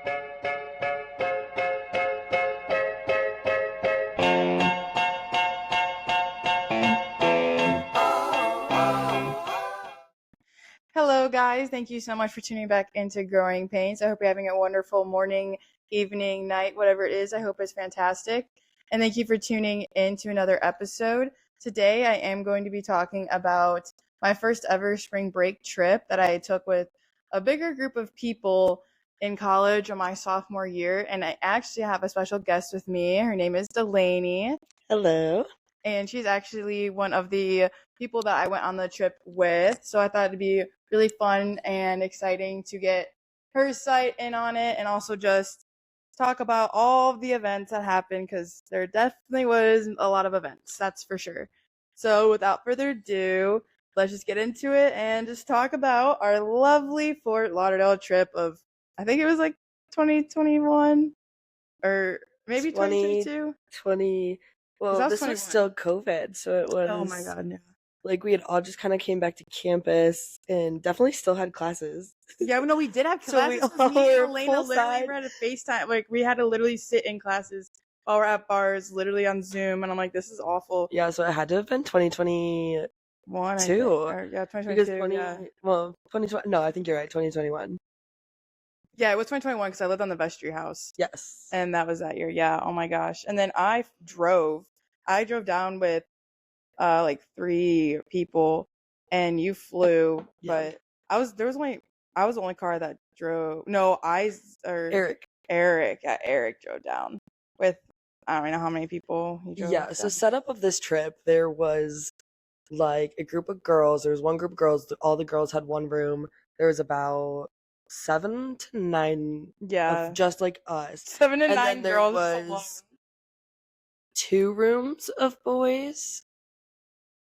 Hello, guys. Thank you so much for tuning back into Growing Pains. I hope you're having a wonderful morning, evening, night, whatever it is. I hope it's fantastic. And thank you for tuning in to another episode. Today, I am going to be talking about my first ever spring break trip that I took with a bigger group of people in college on my sophomore year. And I actually have a special guest with me. Her name is Delaney. Hello. And she's actually one of the people that I went on the trip with. So I thought it'd be really fun and exciting to get her site in on it and also just talk about all of the events that happened, because there definitely was a lot of events, that's for sure. So without further ado, let's just get into it and just talk about our lovely Fort Lauderdale trip of, I think it was like 2021 or maybe 2022. 20. Well, this was still COVID, so it was. Oh my god, no. Like, we had all just kind of came back to campus and definitely still had classes. Yeah, no, we did have So classes. we all Me and were Elena literally had a FaceTime. Like, we had to literally sit in classes while we're at bars, literally on Zoom, and I'm like, this is awful. Yeah, so it had to have been 2021. I think. Or, yeah, 2022. Because 2020. No, I think you're right. 2021. Yeah, it was 2021 because I lived on the vestry house. Yes. And that was that year. Yeah. Oh my gosh. And then I drove down with like 3 people, and you flew. Yeah. But I was the only car that drove. No, Eric. Yeah, Eric drove down with, I don't know how many people he drove. Yeah. So setup of this trip, there was like a group of girls. There was one group of girls. All the girls had one room. There was about 7 to 9. Yeah. Of just like us. 7 to 9 then there girls. was 2 rooms of boys.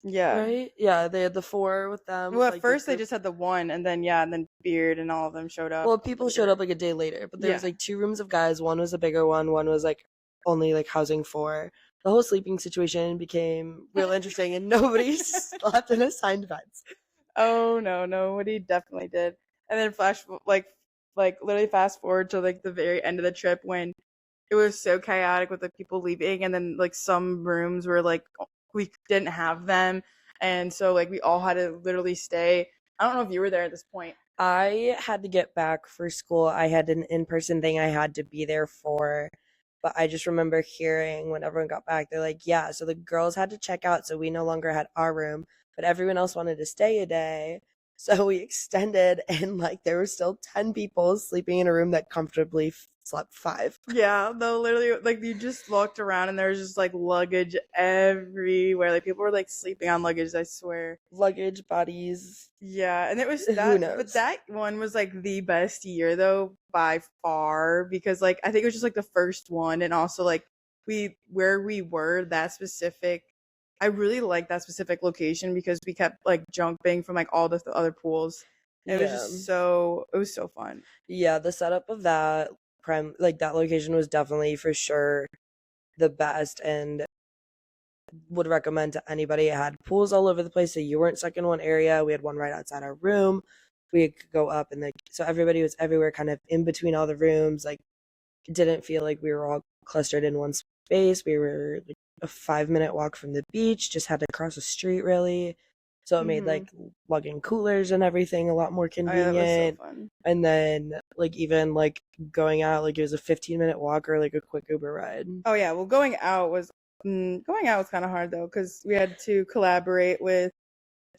Yeah. Right? Yeah, they had the 4 with them. Well, at first they just had the 1, and then Beard and all of them showed up. Well, people showed up like a day later, but there was like 2 rooms of guys. One was a bigger one was like only like housing 4. The whole sleeping situation became real interesting, and nobody slept in assigned beds. Oh no, nobody definitely did. And then literally fast forward to like the very end of the trip when it was so chaotic with the people leaving, and then like some rooms were like we didn't have them, and so like we all had to literally stay. I don't know if you were there at this point. I had to get back for school. I had an in-person thing I had to be there for, but I just remember hearing when everyone got back, they're like, yeah, so the girls had to check out, so we no longer had our room, but everyone else wanted to stay a day. So we extended, and like there were still 10 people sleeping in a room that comfortably slept 5. Yeah, though literally like you just looked around and there was just like luggage everywhere. Like people were like sleeping on luggage, I swear. Luggage, bodies. Yeah, and it was Who that, knows? but that one was like the best year though by far, because like I think it was just like the first one, and also like where we were, that specific. I really like that specific location because we kept like jumping from like all the other pools. It was just it was so fun. Yeah, the setup of that that location was definitely for sure the best, and would recommend to anybody. It had pools all over the place, so you weren't stuck in one area. We had one right outside our room. We could go up, and so everybody was everywhere, kind of in between all the rooms. Like, it didn't feel like we were all clustered in one space. We were like a 5-minute walk from the beach, just had to cross the street really. So it made like lugging coolers and everything a lot more convenient. Oh, yeah, that was so fun. And then like even like going out, like it was a 15-minute walk or like a quick Uber ride. Oh yeah, well going out was kind of hard though, because we had to collaborate with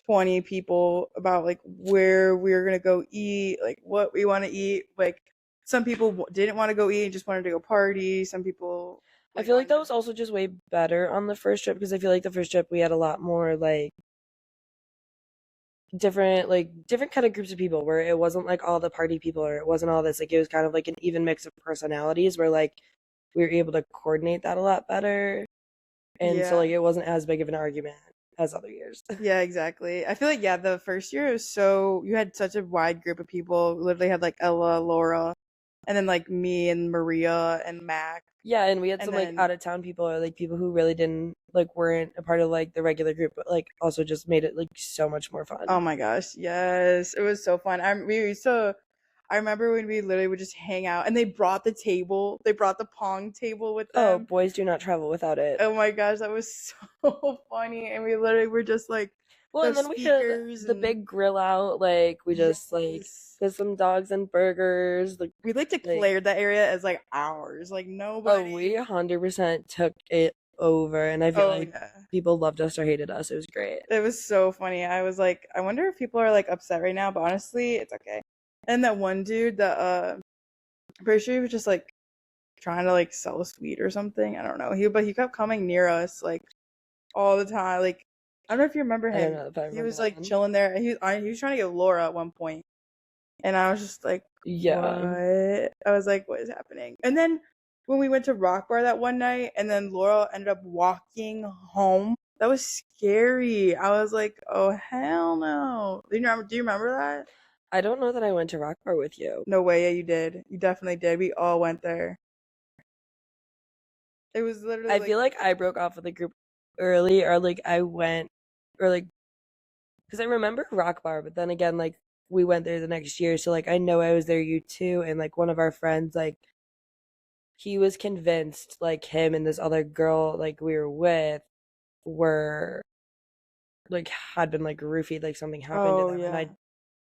20 people about like where we were gonna go eat, like what we want to eat. Like some people didn't want to go eat, just wanted to go party. Some people. I feel like that was also just way better on the first trip, because I feel like the first trip we had a lot more like different kind of groups of people, where it wasn't like all the party people, or it wasn't all this, like it was kind of like an even mix of personalities, where like we were able to coordinate that a lot better, and so like it wasn't as big of an argument as other years. Yeah, exactly. I feel like the first year was you had such a wide group of people. We literally had like Ella, Laura, and then like me and Maria and Mac. Yeah, and we had some like out of town people, or like people who really weren't a part of like the regular group, but like also just made it like so much more fun. Oh my gosh, yes, it was so fun. I remember when we literally would just hang out, and they brought the table. They brought the pong table with Oh, them. boys do not travel without it. Oh my gosh, that was so funny. And we literally were just like Well, the and then we had speakers the and big grill out. Like we just like yes. did some dogs and burgers. We like declared that area as like ours. Like Oh, nobody. we 100% took it over, and I feel Oh like yeah. people loved us or hated us. It was great. It was so funny. I was like, I wonder if people are like upset right now, but honestly, it's okay. And that one dude that I'm pretty sure he was just like trying to like sell us weed or something. I don't know. He kept coming near us like all the time. Like I don't know if you remember I don't him. know if I He remember was that like one. chilling there, and he was trying to get Laura at one point, and I was just like, Yeah. what? I was like, what is happening? And then when we went to Rock Bar that one night, and then Laura ended up walking home. That was scary. I was like, oh hell no. Do you remember that? I don't know that I went to Rock Bar with you. No way, yeah, you did. You definitely did. We all went there. It was literally I feel like I broke off with the group early, or like I went, or like, because I remember Rock Bar, but then again, like we went there the next year, so like I know I was there, you too, and like one of our friends, like he was convinced, like him and this other girl, like we were with, were like had been like roofied, like something happened to oh them, and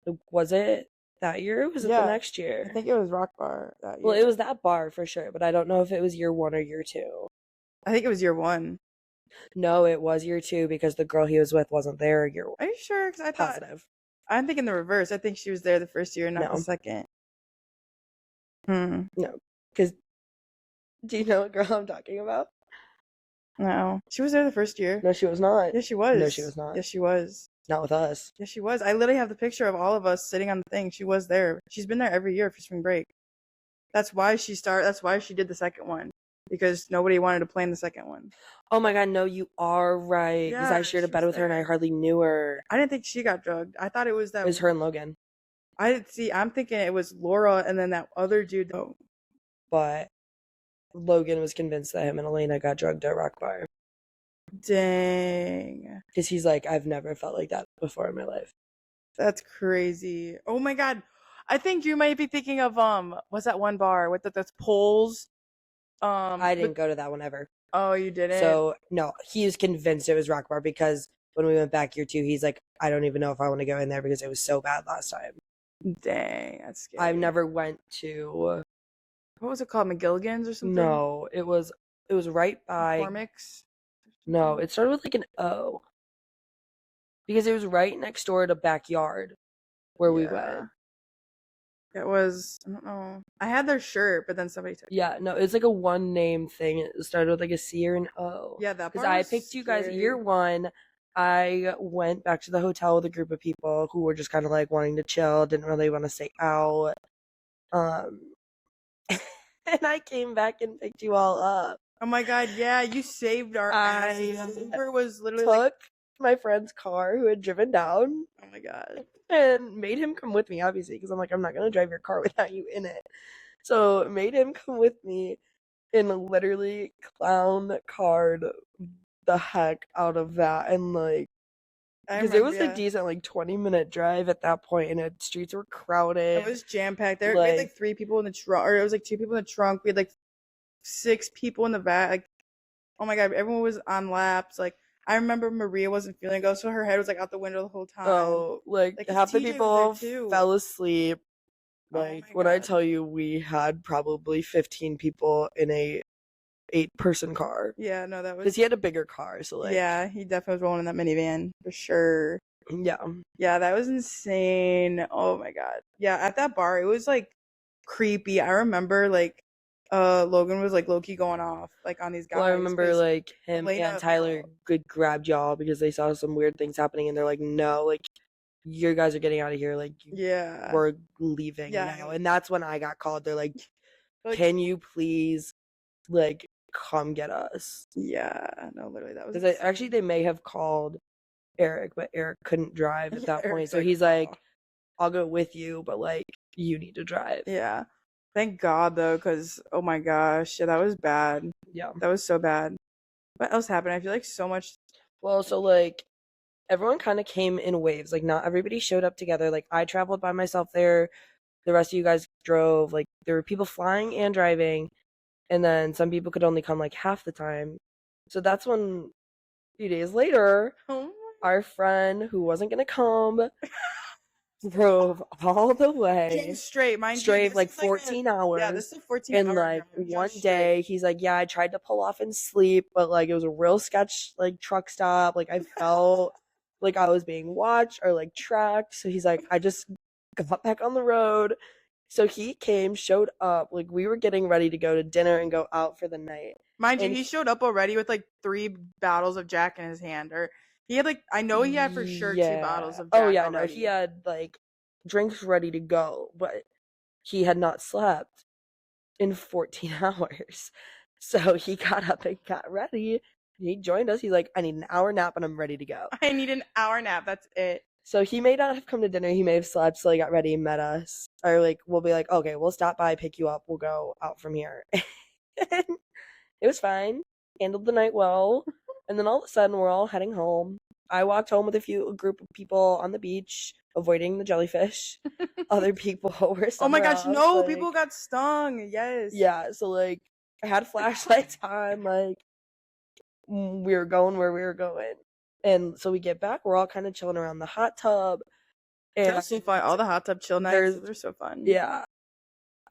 yeah. was it that year? Or was it the Yeah. next I year? think it was Rock Bar that year. Well, it was that bar for sure, but I don't know if it was year 1 or year 2. I think it was year 1. No, it was year 2 because the girl he was with wasn't there year 1. Are you sure? Because I thought Positive. I'm thinking the reverse. I think she was there the first year, not the No. second. No, because do you know what girl I'm talking about? No, she was there the first year. No, she was not. Yes, she was. No, she was not. Yes, she was. Not with us. Yes, she was. I literally have the picture of all of us sitting on the thing. She was there. She's been there every year for spring break. That's why she did the second one, because nobody wanted to plan the second one. Oh my god, no, you are right. Because Yeah, I shared a she bed was with her and I there. hardly knew her. I didn't think she got drugged. I thought it was that. It was her and Logan. I didn't see. I'm thinking it was Laura and then that other dude. Oh, But Logan was convinced that him and Elena got drugged at Rock Bar. dang. Because he's like, I've never felt like that before in my life. That's crazy. Oh my god. I think you might be thinking of what's that one bar with those poles? I didn't go to that one ever. Oh, you didn't? So, no, he was convinced it was Rock Bar because when we went back year 2, he's like, I don't even know if I want to go in there because it was so bad last time. Dang, that's scary. I've never went to. What was it called? McGilligan's or something? No, it was right by. McCormick's? No, it started with like an O. Because it was right next door to Backyard where we went. It was, I don't know. I had their shirt, but then somebody took it. Yeah, no, it's like a one name thing. It started with like a C or an O. Yeah, that Because bar I was picked you guys scary. year 1. I went back to the hotel with a group of people who were just kind of like wanting to chill, didn't really want to stay out. And I came back and picked you all up. Oh my god, yeah, you saved our ass. Uber was literally Took like, my friend's car who had driven down oh my god. and made him come with me, obviously, because I'm like, I'm not going to drive your car without you in it. So made him come with me and literally clown card the heck out of that. And like, because it was a decent like 20-minute drive at that point, and the streets were crowded. It was jam-packed. We had like 3 people in the trunk, or it was like 2 people in the trunk. We had like 6 people in the back. Like, oh my god, everyone was on laps. Like, I remember Maria wasn't feeling good, so her head was like out the window the whole time. Oh, like half the TJ was people there, too. fell asleep. Oh Like my when I God. tell you, we had probably 15 people in a 8-person car. Yeah, no, that was. Because he had a bigger car, so like Yeah, he definitely was rolling in that minivan for sure. yeah. Yeah, that was insane. Oh my god. Yeah, at that bar, it was like creepy. I remember like Logan was like low key going off like on these guys. Well, I remember 'cause like him Elena- and Tyler grabbed y'all because they saw some weird things happening, and they're like, no, like you guys are getting out of here, like yeah, we're leaving Yeah. now. And that's when I got called. They're like, Like- can you please like come get us? yeah, no, literally that was Because actually they may have called Eric, but Eric couldn't drive at Yeah, that point. Eric's So like, he's like, "Oh." I'll go with you, but like you need to drive. Yeah. Thank God though, because oh my gosh, yeah, that was bad. Yeah. That was so bad. What else happened? I feel like so much. Well, so like everyone kind of came in waves. Like not everybody showed up together. Like I traveled by myself there. the rest of you guys drove. Like, there were people flying and driving, and then some people could only come like half the time. So that's when, a few days later, Oh our friend who wasn't gonna come drove all the way straight, mind you. straight, like This is 14 yeah, hours. this is a 14 And hour like drive, one just day, he's like, "Yeah, I tried to pull off and sleep, but like it was a real sketch, like truck stop. Like I felt like I was being watched or like tracked." So he's like, "I just got back on the road." So he came, showed up, like we were getting ready to go to dinner and go out for the night. Mind you, And he showed up already with like 3 bottles of Jack in his hand, or he had like, I know he had for sure 2 bottles of Jack Oh yeah, no, already. he had like drinks ready to go, but he had not slept in 14 hours. So he got up and got ready. He joined us. He's like, "I need an hour nap and I'm ready to go." I need an hour nap. That's it. So he may not have come to dinner. He may have slept. So he got ready and met us. Or like, we'll be like, "Okay, we'll stop by, pick you up. We'll go out from here." And it was fine. Handled the night well. And then all of a sudden, we're all heading home. I walked home with a group of people on the beach, avoiding the jellyfish. Other people were somewhere Oh my gosh, else, no, like, people got stung. Yes. yeah, so like I had flashlights on, like we were going where we were going. And so we get back, we're all kind of chilling around the hot tub. That And was so fun. All the hot tub chill nights, those are so fun. yeah.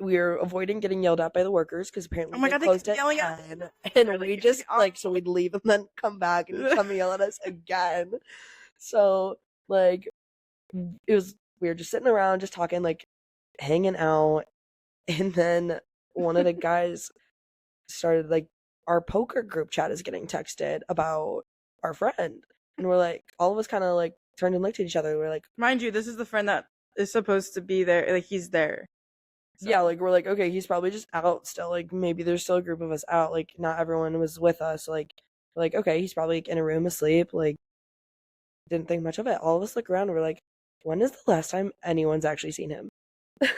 We were avoiding getting yelled at by the workers because apparently Oh my they God, they closed kept at yelling at 10. us. And we just like, so we'd leave and then come back and he'd come and yell at us again. So like we were just sitting around just talking, like hanging out. And then one of the guys started like, our poker group chat is getting texted about our friend. And we're like, all of us kind of like turned and looked at each other. We're like, Mind you, this is the friend that is supposed to be there. Like, he's there. So. yeah, like we're like, okay, he's probably just out still. Like maybe there's still a group of us out. Like not everyone was with us. Like okay, he's probably like, in a room asleep. Like didn't think much of it. All of us look around and we're like, when is the last time anyone's actually seen him?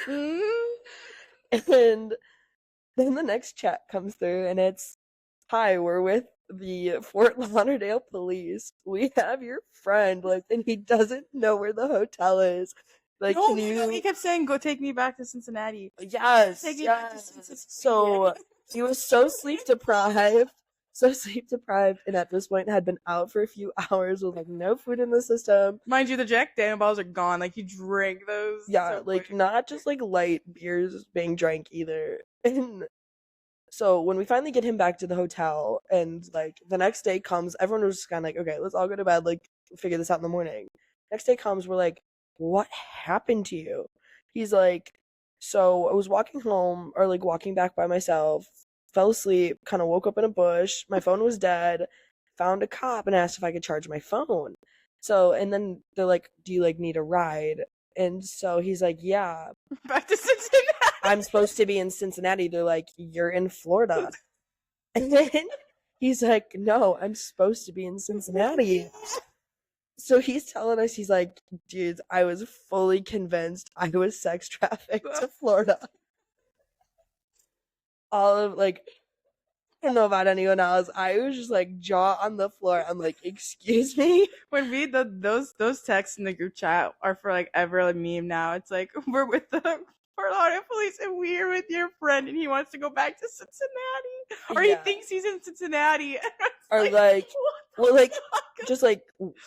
And then the next chat comes through and it's, "Hi, we're with the Fort Lauderdale police. We have your friend, like, and he doesn't know where the hotel is. Like, no, can you..." he kept saying, "Go take me back to Cincinnati." Yes, Take me back to yes. Cincinnati. So he was so sleep deprived, and at this point had been out for a few hours with like no food in the system. Mind you, the Jack Daniel bottles are gone. Like, he drank those. Yeah, so like quick. not just like light beers being drank either. And so when we finally get him back to the hotel and like the next day comes, everyone was just kind of like, okay, let's all go to bed, like figure this out in the morning. Next day comes, we're like, what happened to you? He's like, so I was walking home or like walking back by myself, fell asleep, kind of woke up in a bush, my phone was dead, found a cop and asked if I could charge my phone. So, and then they're like, do you like need a ride? And so he's like, yeah, Back to Cincinnati. I'm supposed to be in Cincinnati. They're like, you're in Florida. And then he's like, no, I'm supposed to be in Cincinnati. So he's telling us, he's like, dudes, I was fully convinced I was sex trafficked to Florida. All of like, I don't know about anyone else. I was just like jaw on the floor. I'm like, excuse me? When we those texts in the group chat are for like ever a meme now. It's like, we're with the Fort Lauderdale police and we're with your friend and he wants to go back to Cincinnati. Or Yeah. he thinks he's in Cincinnati. Or like, well, like, just like,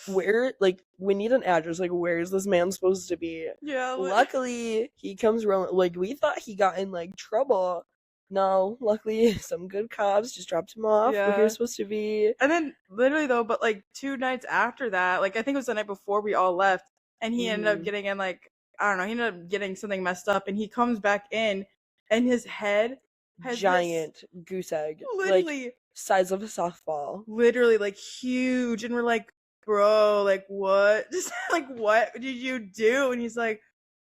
where, like, we need an address. Like, where is this man supposed to be? Yeah. Luckily, he comes rolling. Like, we thought he got in, like, trouble. No, luckily, some good cops just dropped him off where he was supposed to be. And then, literally, though, but, like, 2 nights after that, like, I think it was the night before we all left, and he ended up getting in, like, I don't know, he ended up getting something messed up, and he comes back in, and his head has giant goose egg. Literally. Like, size of a softball. Literally, like, huge, and we're like, bro, like, what? Just, like, what did you do? And he's like,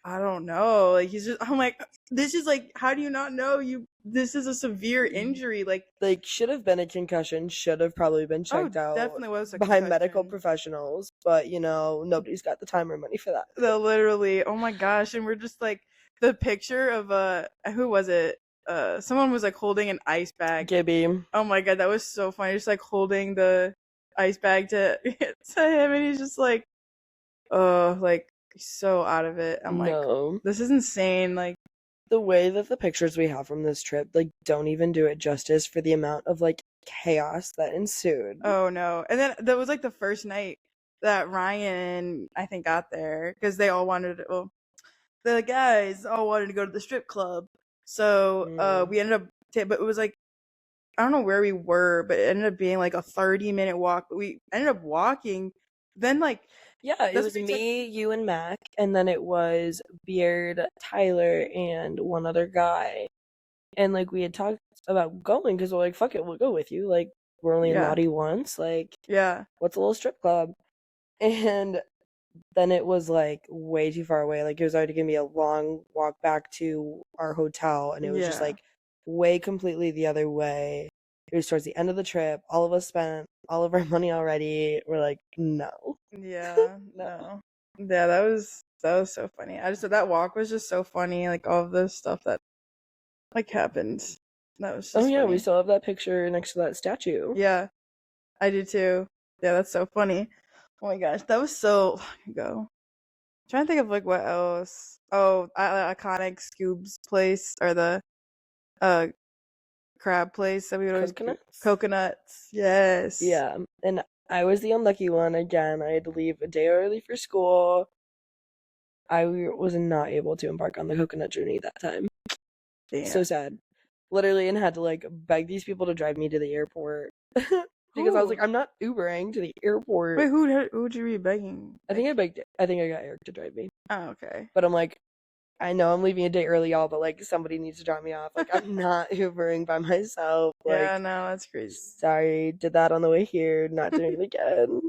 I don't know. Like, he's just, I'm like, this is like, how do you not know this is a severe injury? Like, should have been a concussion, should have probably been checked out. Definitely was a by concussion. medical professionals, but you know, nobody's got the time or money for that. No, literally, oh my gosh. And we're just like, the picture of, who was it? Someone was like holding an ice bag. Gibby. Oh my God, that was so funny. Just like holding the ice bag to him, and he's just like, like, so out of it. I'm like, No. this is insane. Like, The way that the pictures we have from this trip, like, don't even do it justice for the amount of, like, chaos that ensued. oh no. And then that was like the first night that Ryan, I think, got there because they all wanted to, well, the guys all wanted to go to the strip club. So we ended up, but it was like, I don't know where we were, but it ended up being like a 30-minute walk. But we ended up walking. Then, like, Yeah, it was me, you, and Mac, and then it was Beard, Tyler, and one other guy. And, like, we had talked about going because we're like, fuck it, we'll go with you. Like, we're only in LAUDY once. Like, yeah. what's a little strip club? And then it was, like, way too far away. Like, it was already going to be a long walk back to our hotel, and it was just, like, way completely the other way. It was towards the end of the trip. All of us spent all of our money already. We're like, no. Yeah, no. Yeah, that was so funny. I just said that walk was just so funny. Like, all of the stuff that, like, happened. That was just Oh, yeah, funny. we still have that picture next to that statue. Yeah, I do too. Yeah, that's so funny. Oh my gosh, that was so long ago. I'm trying to think of, like, what else. Oh, iconic Scoob's place, or the crab place that we would always coconuts. Yes. Yeah, and I was the unlucky one again. I had to leave a day early for school. I was not able to embark on the coconut journey that time. Damn. So sad. Literally, and had to, like, beg these people to drive me to the airport. Because I was like, I'm not Ubering to the airport. Wait, who'd you be begging? I think I got Eric to drive me. Oh, okay. But I'm like, I know I'm leaving a day early, y'all, but, like, somebody needs to drop me off. Like, I'm not Ubering by myself. Like, yeah, no, that's crazy. Sorry, did that on the way here, not doing it again.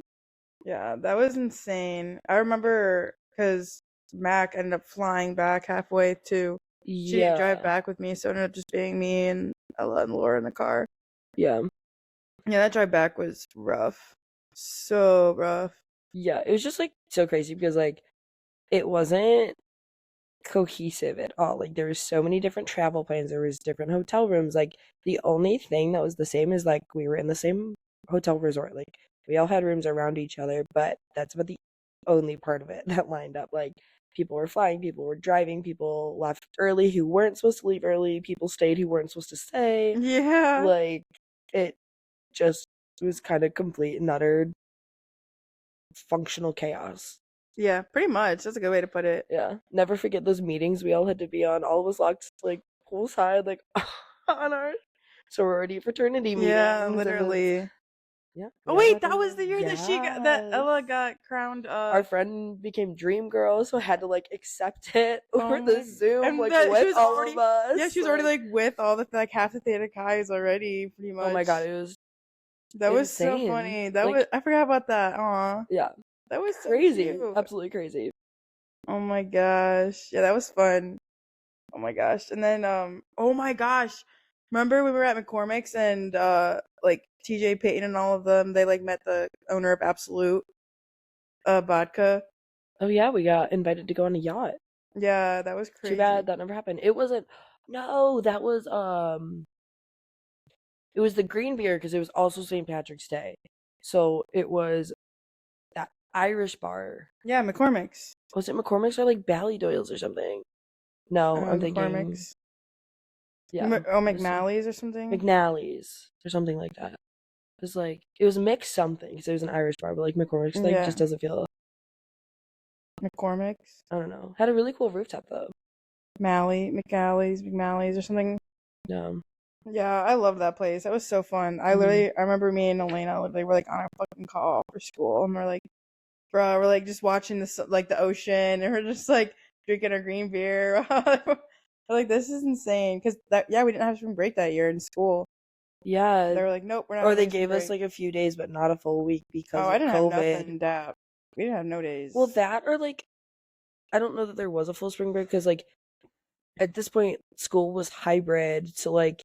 Yeah, that was insane. I remember because Mac ended up flying back halfway too. She didn't drive back with me, so it ended up just being me and Ella and Laura in the car. Yeah. Yeah, that drive back was rough. So rough. Yeah, it was just, like, so crazy because, like, it wasn't cohesive at all. Like, there was so many different travel plans. There was different hotel rooms. Like, the only thing that was the same is, like, we were in the same hotel resort. Like, we all had rooms around each other, but that's about the only part of it that lined up. Like, people were flying, people were driving, people left early who weren't supposed to leave early, people stayed who weren't supposed to stay. Yeah. Like, it just was kind of complete and utter functional chaos. Yeah, pretty much. That's a good way to put it. Yeah. Never forget those meetings we all had to be on. All of us locked, like, poolside, like, on our sorority fraternity meetings. Yeah, literally. Yeah. Oh wait, that was the year that Ella got crowned. Our friend became Dream Girl, so I had to, like, accept it over the Zoom, and like, with all of us. Yeah, she was already, like, with all the, like, half the Theta Chi's already, pretty much. Oh my god, it was that was insane. So funny. That was, I forgot about that. Aw. Yeah. That was so crazy. Cute. Absolutely crazy. Oh my gosh. Yeah, that was fun. Oh my gosh. And then oh my gosh. Remember we were at McCormick's and like TJ Payton and all of them, they, like, met the owner of Absolute Vodka. Oh yeah, we got invited to go on a yacht. Yeah, that was crazy. Too bad that never happened. It wasn't no, that was it was the green beer because it was also St. Patrick's Day. So it was that Irish bar. Yeah, McCormick's. Was it McCormick's or, like, Ballydoyle's or something? No, I'm thinking McCormick's. Yeah. McNally's or something? McNally's or something like that. It was, like, it was mixed something because it was an Irish bar, but, like, McCormick's, like, just doesn't feel. McCormick's? I don't know. Had a really cool rooftop though. McNally's or something. Yeah. Yeah, I loved that place. That was so fun. I remember me and Elena, they were, like, on a fucking call for school, and we're like, bro, we're, like, just watching this, like, the ocean, and we're just, like, drinking our green beer. We're like, this is insane, because we didn't have spring break that year in school. Yeah. They were like, nope, we're not. Or they gave us, like, a few days, but not a full week because of COVID. I didn't have nothing. That we didn't have no days. Well, that or, like, I don't know that there was a full spring break because, like, at this point school was hybrid, so, like,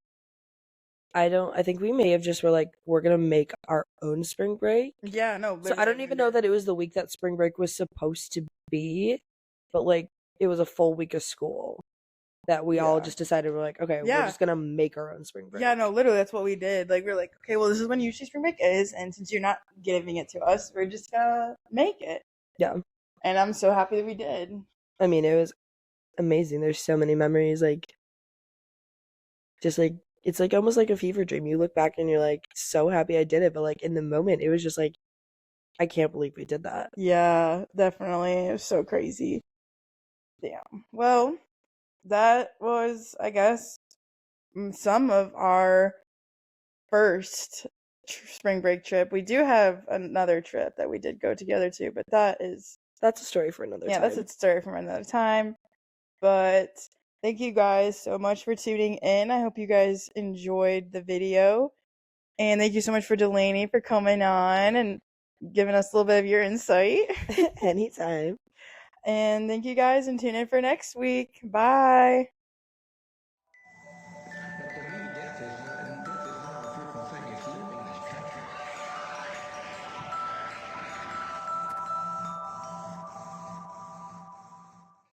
I think we may have just were like, we're gonna make our own spring break. Yeah, no. So I don't even know that it was the week that spring break was supposed to be, but, like, it was a full week of school that we all just decided we're like, okay, we're just gonna make our own spring break. Yeah, no, literally that's what we did. Like, we're like, okay, well, this is when usually spring break is, and since you're not giving it to us, we're just gonna make it. Yeah. And I'm so happy that we did. I mean, it was amazing. There's so many memories, like, just like, it's like almost like a fever dream. You look back and you're like, so happy I did it. But like in the moment, it was just like, I can't believe we did that. Yeah, definitely. It was so crazy. Damn. Well, that was, I guess, some of our first spring break trip. We do have another trip that we did go together to, but That's a story for another yeah, time. that's a story for another time. But thank you guys so much for tuning in. I hope you guys enjoyed the video. And thank you so much for Delaney for coming on and giving us a little bit of your insight. Anytime. And thank you guys, and tune in for next week. Bye.